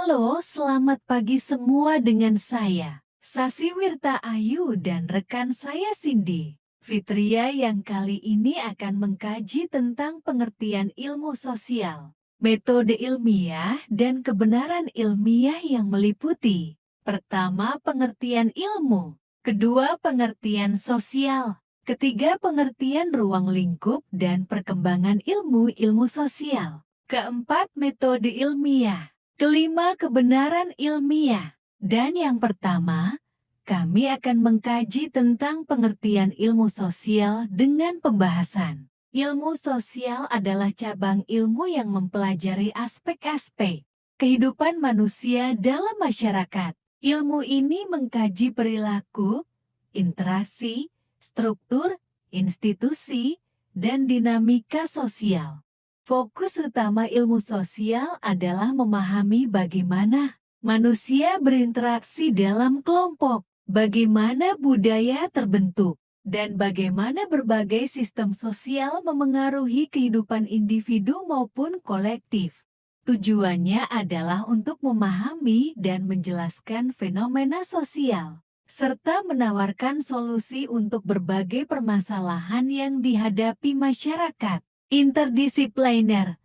Halo, selamat pagi semua dengan saya, Sasi Wirta Ayu dan rekan saya Cindy Fitria yang kali ini akan mengkaji tentang pengertian ilmu sosial, metode ilmiah dan kebenaran ilmiah yang meliputi. Pertama, pengertian ilmu. Kedua, pengertian sosial. Ketiga, pengertian ruang lingkup dan perkembangan ilmu sosial. Keempat, metode ilmiah. Kelima, kebenaran ilmiah. Dan yang pertama, kami akan mengkaji tentang pengertian ilmu sosial dengan pembahasan. Ilmu sosial adalah cabang ilmu yang mempelajari aspek-aspek kehidupan manusia dalam masyarakat. Ilmu ini mengkaji perilaku, interaksi, struktur, institusi, dan dinamika sosial. Fokus utama ilmu sosial adalah memahami bagaimana manusia berinteraksi dalam kelompok, bagaimana budaya terbentuk, dan bagaimana berbagai sistem sosial memengaruhi kehidupan individu maupun kolektif. Tujuannya adalah untuk memahami dan menjelaskan fenomena sosial, serta menawarkan solusi untuk berbagai permasalahan yang dihadapi masyarakat. Interdisipliner.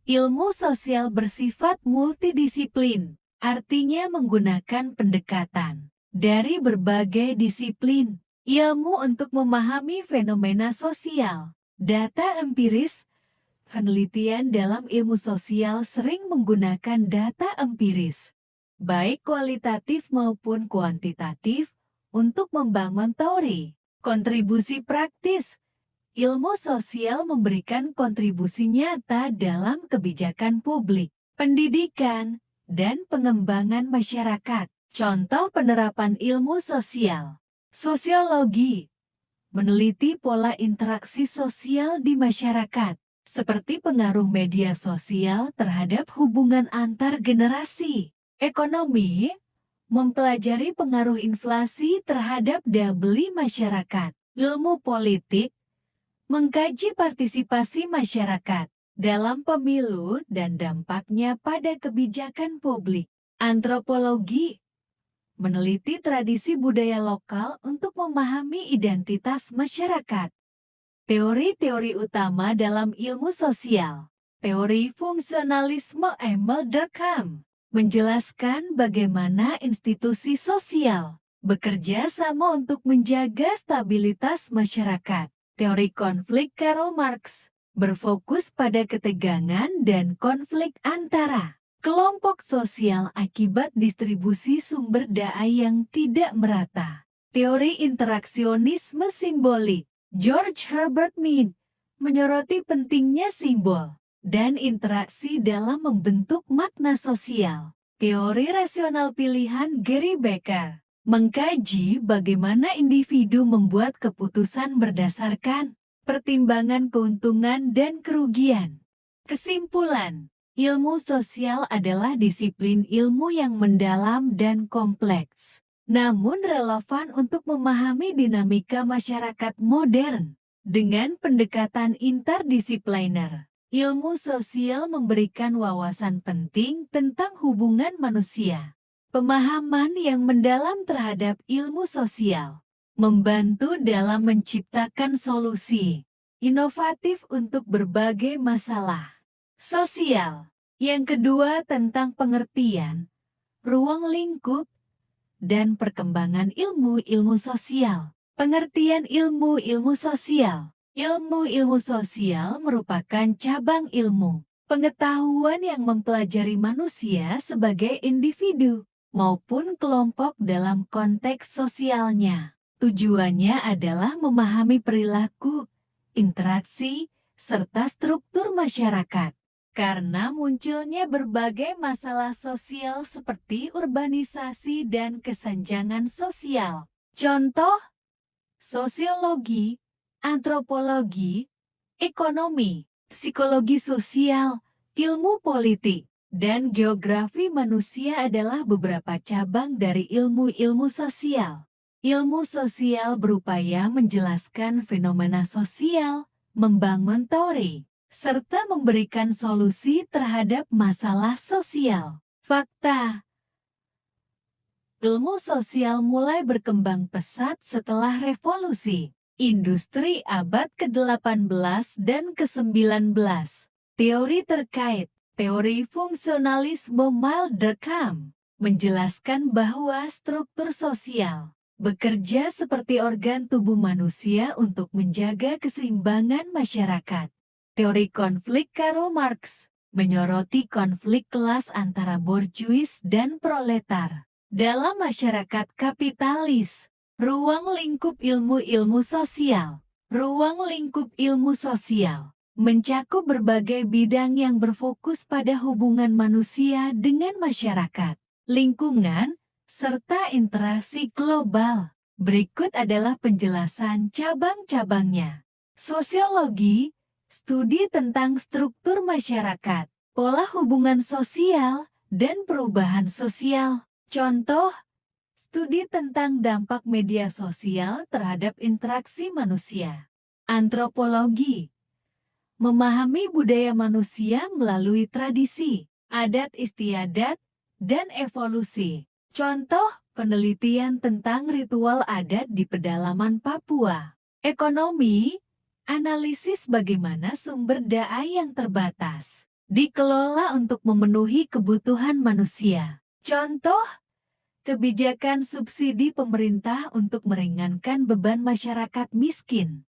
Ilmu sosial bersifat multidisiplin, artinya menggunakan pendekatan dari berbagai disiplin ilmu untuk memahami fenomena sosial. Data empiris. Penelitian dalam ilmu sosial sering menggunakan data empiris, baik kualitatif maupun kuantitatif, untuk membangun teori. Kontribusi praktis. Ilmu sosial memberikan kontribusi nyata dalam kebijakan publik, pendidikan, dan pengembangan masyarakat. Contoh penerapan ilmu sosial. Sosiologi meneliti pola interaksi sosial di masyarakat, seperti pengaruh media sosial terhadap hubungan antar generasi. Ekonomi mempelajari pengaruh inflasi terhadap daya beli masyarakat. Ilmu politik mengkaji partisipasi masyarakat dalam pemilu dan dampaknya pada kebijakan publik. Antropologi meneliti tradisi budaya lokal untuk memahami identitas masyarakat. Teori-teori utama dalam ilmu sosial. Teori fungsionalisme Emil Durkheim menjelaskan bagaimana institusi sosial bekerja sama untuk menjaga stabilitas masyarakat. Teori konflik Karl Marx berfokus pada ketegangan dan konflik antara kelompok sosial akibat distribusi sumber daya yang tidak merata. Teori interaksionisme simbolik. George Herbert Mead menyoroti pentingnya simbol dan interaksi dalam membentuk makna sosial. Teori rasional pilihan Gary Becker mengkaji bagaimana individu membuat keputusan berdasarkan pertimbangan keuntungan dan kerugian. Kesimpulan, ilmu sosial adalah disiplin ilmu yang mendalam dan kompleks, namun relevan untuk memahami dinamika masyarakat modern. Dengan pendekatan interdisipliner, ilmu sosial memberikan wawasan penting tentang hubungan manusia. Pemahaman yang mendalam terhadap ilmu sosial membantu dalam menciptakan solusi inovatif untuk berbagai masalah sosial. Yang kedua, tentang pengertian, ruang lingkup, dan perkembangan ilmu sosial. Pengertian ilmu sosial. Ilmu sosial merupakan cabang ilmu pengetahuan yang mempelajari manusia sebagai individu maupun kelompok dalam konteks sosialnya. Tujuannya adalah memahami perilaku, interaksi, serta struktur masyarakat. Karena munculnya berbagai masalah sosial seperti urbanisasi dan kesenjangan sosial. Contoh, sosiologi, antropologi, ekonomi, psikologi sosial, ilmu politik, dan geografi manusia adalah beberapa cabang dari ilmu sosial. Ilmu sosial berupaya menjelaskan fenomena sosial, membangun teori, serta memberikan solusi terhadap masalah sosial. Fakta. Ilmu sosial mulai berkembang pesat setelah revolusi industri abad ke-18 dan ke-19. Teori terkait teori fungsionalisme Milderkamp menjelaskan bahwa struktur sosial bekerja seperti organ tubuh manusia untuk menjaga keseimbangan masyarakat. Teori konflik Karl Marx menyoroti konflik kelas antara borjuis dan proletar. Dalam masyarakat kapitalis, ruang lingkup ilmu sosial. Ruang lingkup ilmu sosial mencakup berbagai bidang yang berfokus pada hubungan manusia dengan masyarakat, lingkungan, serta interaksi global. Berikut adalah penjelasan cabang-cabangnya. Sosiologi, studi tentang struktur masyarakat, pola hubungan sosial, dan perubahan sosial. Contoh, studi tentang dampak media sosial terhadap interaksi manusia. Antropologi, memahami budaya manusia melalui tradisi, adat istiadat, dan evolusi. Contoh, penelitian tentang ritual adat di pedalaman Papua. Ekonomi, analisis bagaimana sumber daya yang terbatas dikelola untuk memenuhi kebutuhan manusia. Contoh, kebijakan subsidi pemerintah untuk meringankan beban masyarakat miskin.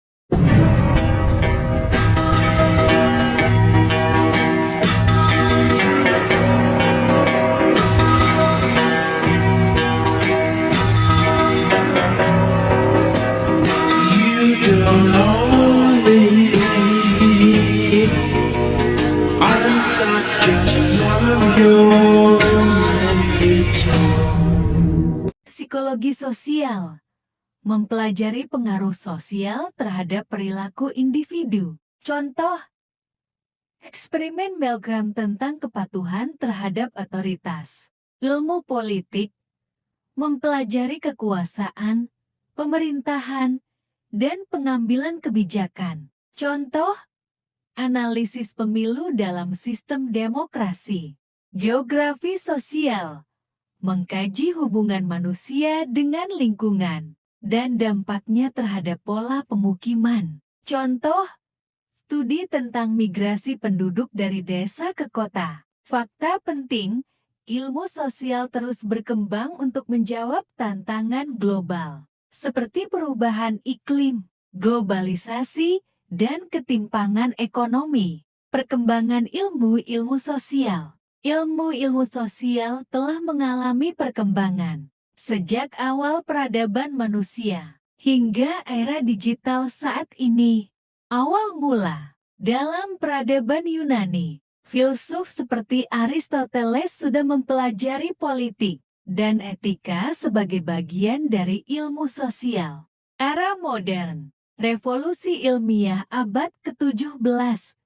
You don't know me. I'm not just one of your many toys. Psikologi sosial mempelajari pengaruh sosial terhadap perilaku individu. Contoh, eksperimen Milgram tentang kepatuhan terhadap otoritas. Ilmu politik mempelajari kekuasaan, pemerintahan, dan pengambilan kebijakan. Contoh, analisis pemilu dalam sistem demokrasi. Geografi sosial mengkaji hubungan manusia dengan lingkungan dan dampaknya terhadap pola pemukiman. Contoh, studi tentang migrasi penduduk dari desa ke kota. Fakta penting, ilmu sosial terus berkembang untuk menjawab tantangan global, seperti perubahan iklim, globalisasi, dan ketimpangan ekonomi. Perkembangan ilmu sosial. Ilmu sosial telah mengalami perkembangan sejak awal peradaban manusia hingga era digital saat ini. Awal mula, dalam peradaban Yunani, filsuf seperti Aristoteles sudah mempelajari politik dan etika sebagai bagian dari ilmu sosial. Era modern, revolusi ilmiah abad ke-17,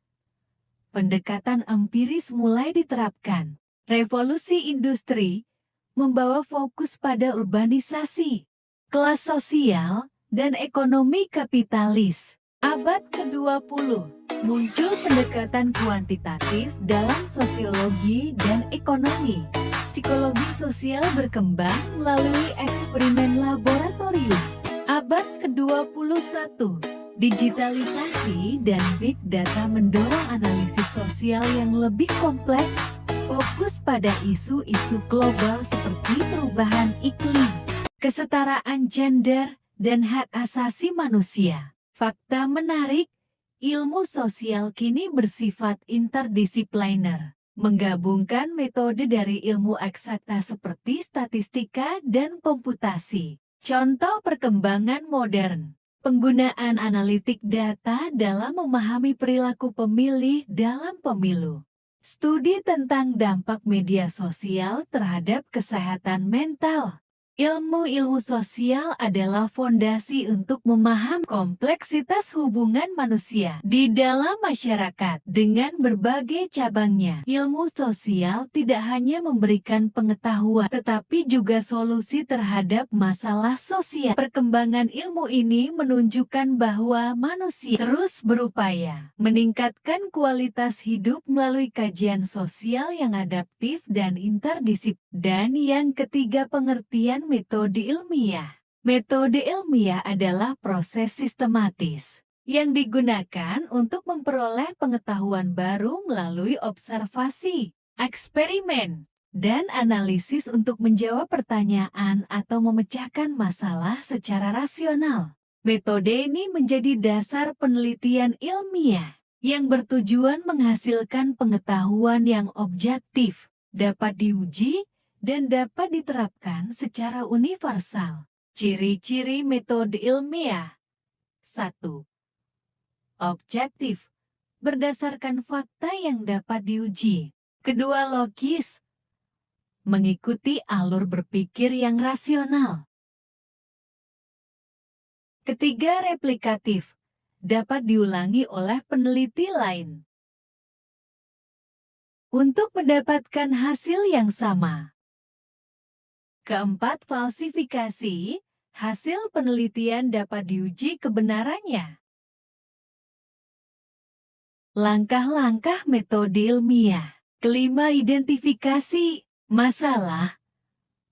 pendekatan empiris mulai diterapkan. Revolusi industri membawa fokus pada urbanisasi, kelas sosial, dan ekonomi kapitalis. Abad ke-20, muncul pendekatan kuantitatif dalam sosiologi dan ekonomi. Psikologi sosial berkembang melalui eksperimen laboratorium. Abad ke-21, digitalisasi dan big data mendorong analisis sosial yang lebih kompleks, fokus pada isu-isu global seperti perubahan iklim, kesetaraan gender, dan hak asasi manusia. Fakta menarik, ilmu sosial kini bersifat interdisipliner, menggabungkan metode dari ilmu eksakta seperti statistika dan komputasi. Contoh perkembangan modern, penggunaan analitik data dalam memahami perilaku pemilih dalam pemilu. Studi tentang dampak media sosial terhadap kesehatan mental. Ilmu-ilmu sosial adalah fondasi untuk memahami kompleksitas hubungan manusia di dalam masyarakat dengan berbagai cabangnya. Ilmu sosial tidak hanya memberikan pengetahuan, tetapi juga solusi terhadap masalah sosial. Perkembangan ilmu ini menunjukkan bahwa manusia terus berupaya meningkatkan kualitas hidup melalui kajian sosial yang adaptif dan interdisipliner. Dan yang ketiga, pengertian metode ilmiah. Metode ilmiah adalah proses sistematis yang digunakan untuk memperoleh pengetahuan baru melalui observasi, eksperimen, dan analisis untuk menjawab pertanyaan atau memecahkan masalah secara rasional. Metode ini menjadi dasar penelitian ilmiah yang bertujuan menghasilkan pengetahuan yang objektif, dapat diuji, dan dapat diterapkan secara universal. Ciri-ciri metode ilmiah. 1. Objektif, berdasarkan fakta yang dapat diuji. Kedua, logis, mengikuti alur berpikir yang rasional. Ketiga, replikatif, dapat diulangi oleh peneliti lain untuk mendapatkan hasil yang sama. Keempat, falsifikasi, hasil penelitian dapat diuji kebenarannya. Langkah-langkah metode ilmiah. Kelima, identifikasi masalah,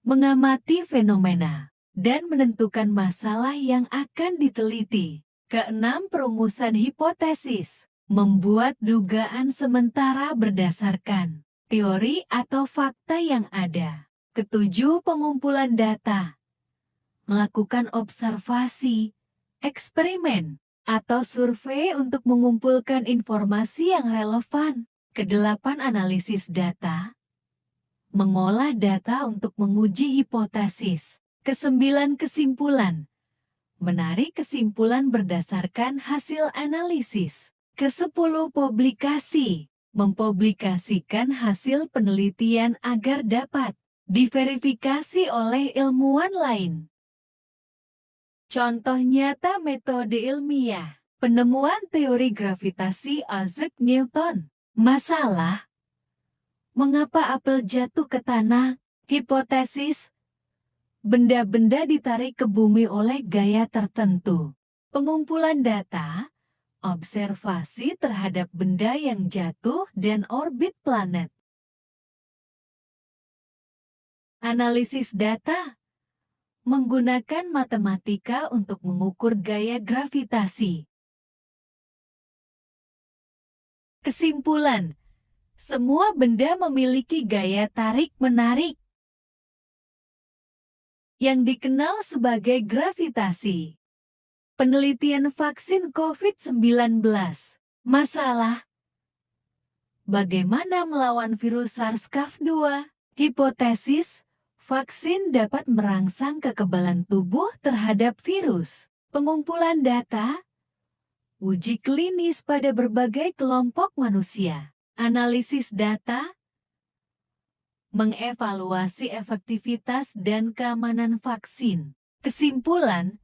mengamati fenomena, dan menentukan masalah yang akan diteliti. Keenam, perumusan hipotesis, membuat dugaan sementara berdasarkan teori atau fakta yang ada. Ketujuh, pengumpulan data, melakukan observasi, eksperimen, atau survei untuk mengumpulkan informasi yang relevan. Kedelapan, analisis data, mengolah data untuk menguji hipotesis. Kesembilan, kesimpulan, menarik kesimpulan berdasarkan hasil analisis. Kesepuluh, publikasi, mempublikasikan hasil penelitian agar dapat diverifikasi oleh ilmuwan lain. Contoh nyata metode ilmiah. Penemuan teori gravitasi Isaac Newton. Masalah, mengapa apel jatuh ke tanah? Hipotesis, benda-benda ditarik ke bumi oleh gaya tertentu. Pengumpulan data, observasi terhadap benda yang jatuh dan orbit planet. Analisis data, menggunakan matematika untuk mengukur gaya gravitasi. Kesimpulan, semua benda memiliki gaya tarik-menarik yang dikenal sebagai gravitasi. Penelitian vaksin COVID-19. Masalah, bagaimana melawan virus SARS-CoV-2? Hipotesis, vaksin dapat merangsang kekebalan tubuh terhadap virus. Pengumpulan data, uji klinis pada berbagai kelompok manusia. Analisis data, mengevaluasi efektivitas dan keamanan vaksin. Kesimpulan,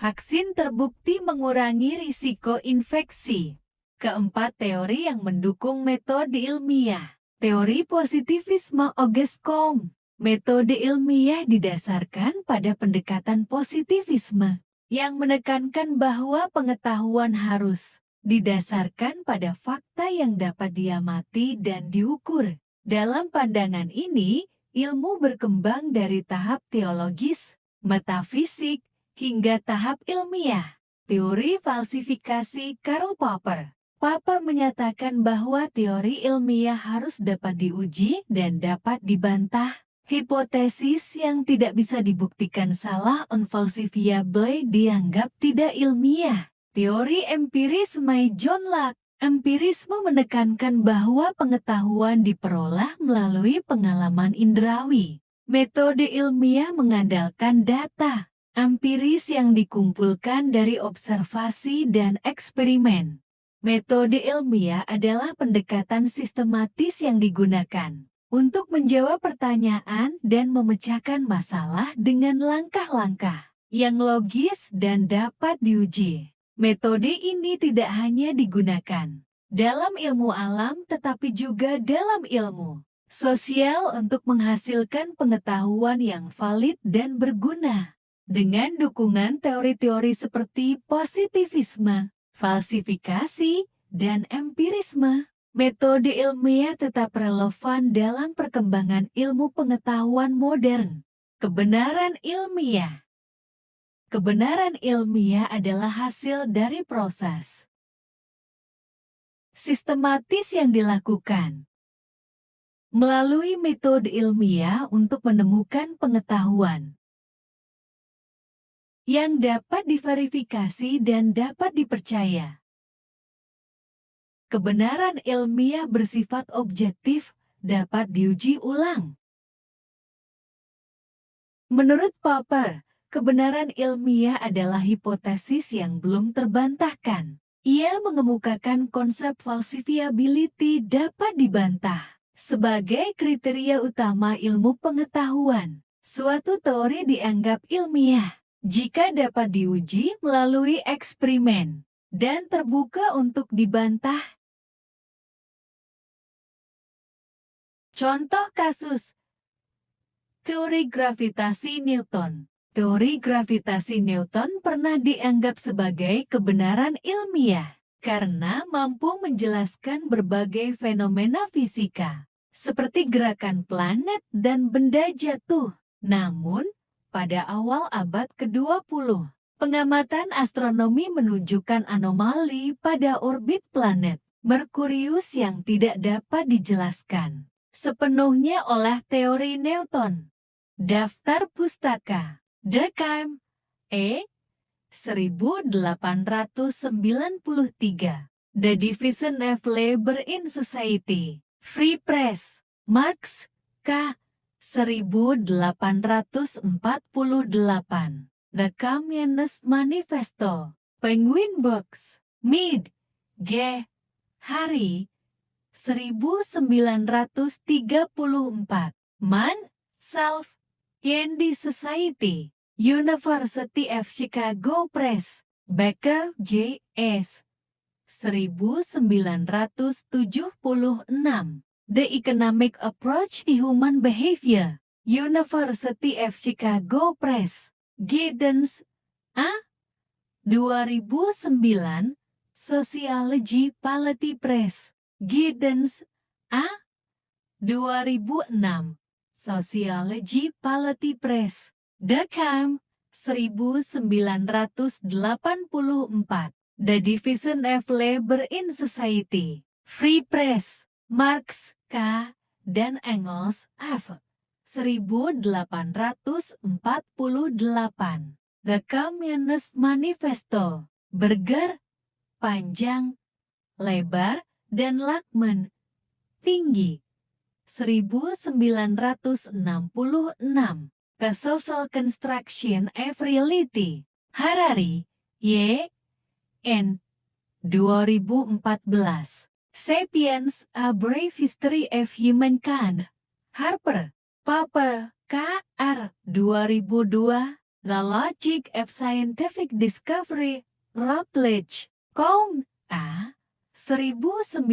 vaksin terbukti mengurangi risiko infeksi. Keempat, teori yang mendukung metode ilmiah. Teori positivisme Auguste Comte. Metode ilmiah didasarkan pada pendekatan positivisme yang menekankan bahwa pengetahuan harus didasarkan pada fakta yang dapat diamati dan diukur. Dalam pandangan ini, ilmu berkembang dari tahap teologis, metafisik, hingga tahap ilmiah. Teori falsifikasi Karl Popper. Popper menyatakan bahwa teori ilmiah harus dapat diuji dan dapat dibantah. Hipotesis yang tidak bisa dibuktikan salah unfalsifiable dianggap tidak ilmiah. Teori empirisme John Locke. Empirisme menekankan bahwa pengetahuan diperoleh melalui pengalaman indrawi. Metode ilmiah mengandalkan data empiris yang dikumpulkan dari observasi dan eksperimen. Metode ilmiah adalah pendekatan sistematis yang digunakan untuk menjawab pertanyaan dan memecahkan masalah dengan langkah-langkah yang logis dan dapat diuji. Metode ini tidak hanya digunakan dalam ilmu alam tetapi juga dalam ilmu sosial untuk menghasilkan pengetahuan yang valid dan berguna. Dengan dukungan teori-teori seperti positivisme, falsifikasi, dan empirisme, metode ilmiah tetap relevan dalam perkembangan ilmu pengetahuan modern. Kebenaran ilmiah. Kebenaran ilmiah adalah hasil dari proses sistematis yang dilakukan melalui metode ilmiah untuk menemukan pengetahuan yang dapat diverifikasi dan dapat dipercaya. Kebenaran ilmiah bersifat objektif, dapat diuji ulang. Menurut Popper, kebenaran ilmiah adalah hipotesis yang belum terbantahkan. Ia mengemukakan konsep falsifiability dapat dibantah sebagai kriteria utama ilmu pengetahuan. Suatu teori dianggap ilmiah jika dapat diuji melalui eksperimen dan terbuka untuk dibantah. Contoh kasus teori gravitasi Newton. Teori gravitasi Newton pernah dianggap sebagai kebenaran ilmiah karena mampu menjelaskan berbagai fenomena fisika, seperti gerakan planet dan benda jatuh. Namun, pada awal abad ke-20, pengamatan astronomi menunjukkan anomali pada orbit planet Merkurius yang tidak dapat dijelaskan sepenuhnya oleh teori Newton. Daftar pustaka Durkheim, 1893. The Division of Labor in Society. Free Press. Marx, K. 1848. The Communist Manifesto. Penguin Books. Mead, G. Hari, 1934. Man, Self, and the Society. University of Chicago Press. Becker, J. S. 1976. The Economic Approach to Human Behavior. University of Chicago Press. Giddens, A. 2009. Sociology Polity Press. Giddens, A. 2006. Sociology Polity Press. Durkheim, 1984. The Division of Labor in Society. Free Press. Marx, K. dan Engels, F. 1848. The Communist Manifesto. Berger, panjang, lebar, dan Lachman, tinggi. 1966. The Social Construction of Reality. Harari, Y. N. 2014. Sapiens, A Brief History of Humankind. Harper, Popper, K. R. 2002. The Logic of Scientific Discovery. Routledge, Cohn, A. 1975.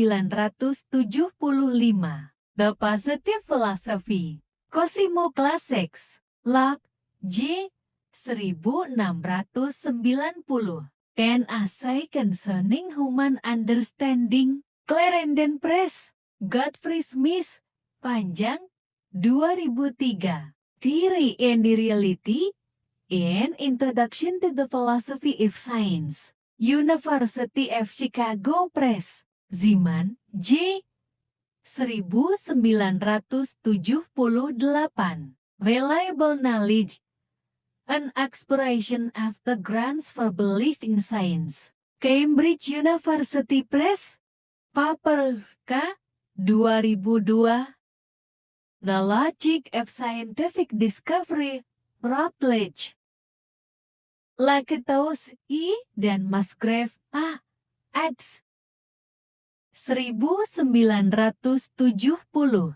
The Positive Philosophy. Cosimo Classics. Locke, J. 1690. An Essay Concerning Human Understanding. Clarendon Press. Godfrey Smith, panjang, 2003. Theory and Reality. An Introduction to the Philosophy of Science. University of Chicago Press. Ziman, J. 1978. Reliable Knowledge. An Exploration of the Grounds for Belief in Science. Cambridge University Press. Popper, K. 2002. The Logic of Scientific Discovery. Routledge. Lakatos, I. dan Musgrave, A. eds. 1970.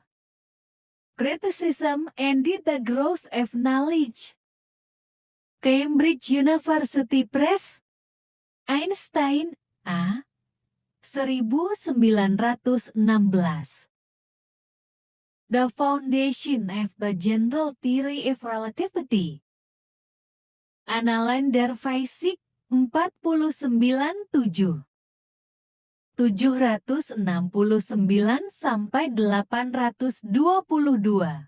Criticism and the Growth of Knowledge. Cambridge University Press. Einstein, A. 1916. The Foundation of the General Theory of Relativity. Annalen der Physik 497. 769 sampai 822.